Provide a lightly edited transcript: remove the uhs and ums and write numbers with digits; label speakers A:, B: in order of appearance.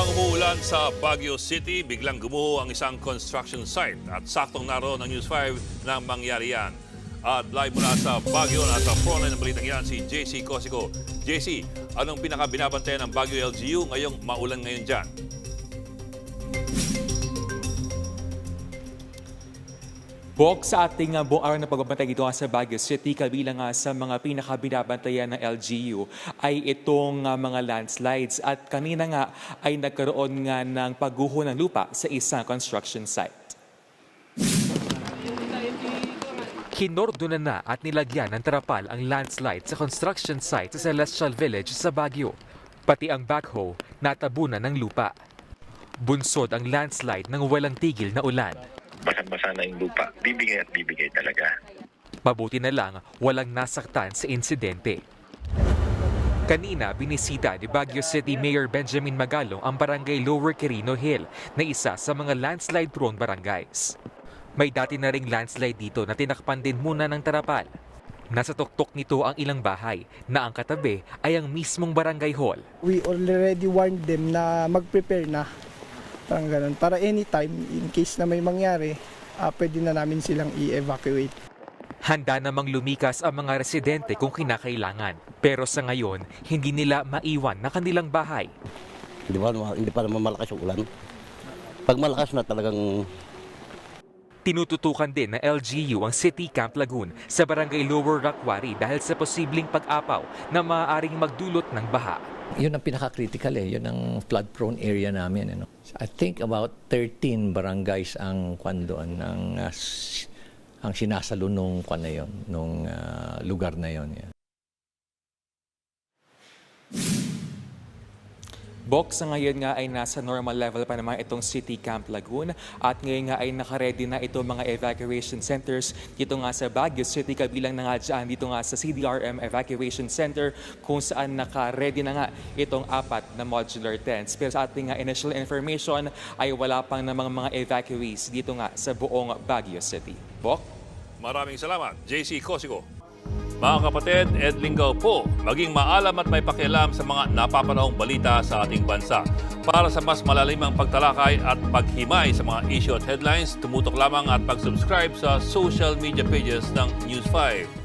A: Habang umuulan sa Baguio City, biglang gumuho ang isang construction site at saktong naroon ng News 5 nang mangyari yan. At live mula sa Baguio, nasa frontline ng balitang yan si JC Cosico. JC, anong pinaka-binabantayan ng Baguio LGU ngayong maulan ngayon dyan?
B: Bok, sa ating buong araw na pagbabantay dito sa Baguio City, kabilang sa mga pinakabinabantayan ng LGU ay itong mga landslides at kanina nga ay nagkaroon nga ng pagguho ng lupa sa isang construction site. Kinordonan na at nilagyan ng tarapal ang landslide sa construction site sa Celestial Village sa Baguio. Pati ang backhoe natabunan ng lupa. Bunsod ang landslide ng walang tigil na ulan.
C: Basang-basa na yung lupa. Bibigay at bibigay talaga.
B: Mabuti na lang walang nasaktan sa insidente. Kanina, binisita ni Baguio City Mayor Benjamin Magalong ang barangay Lower Quirino Hill na isa sa mga landslide-prone barangays. May dati na ring landslide dito na tinakpan din muna ng tarapal. Nasa tuktok nito ang ilang bahay na ang katabi ay ang mismong barangay hall.
D: We already warned them na mag-prepare na. Parang ganun. Para anytime, in case na may mangyari, pwede na namin silang i-evacuate.
B: Handa namang lumikas ang mga residente kung kinakailangan. Pero sa ngayon, hindi nila maiwan na kanilang bahay.
E: Hindi pa naman malakas yung ulan. Pag malakas na talagang...
B: Tinututukan din ng LGU ang City Camp Lagoon sa barangay Lower Rakwari dahil sa posibleng pag-apaw na maaaring magdulot ng baha.
F: Yun ang pinaka-critical yun ang flood-prone area namin. I think about 13 barangays ang doon, ang sinasalo nung lugar na yun. Yeah.
B: Bok, sa ngayon nga ay nasa normal level pa naman itong City Camp Lagoon at ngayon nga ay nakaredy na itong mga evacuation centers dito nga sa Baguio City, kabilang na nga dyan dito nga sa CDRM Evacuation Center kung saan nakaredy na nga itong 4 na modular tents. Pero sa ating initial information ay wala pang namang mga evacuees dito nga sa buong Baguio City. Bok?
A: Maraming salamat, JC Cosico. Mga kapatid, Ed Lingaw po, maging maalam at may pakialam sa mga napapanahong balita sa ating bansa. Para sa mas malalimang pagtalakay at paghimay sa mga issue at headlines, tumutok lamang at pag-subscribe sa social media pages ng News 5.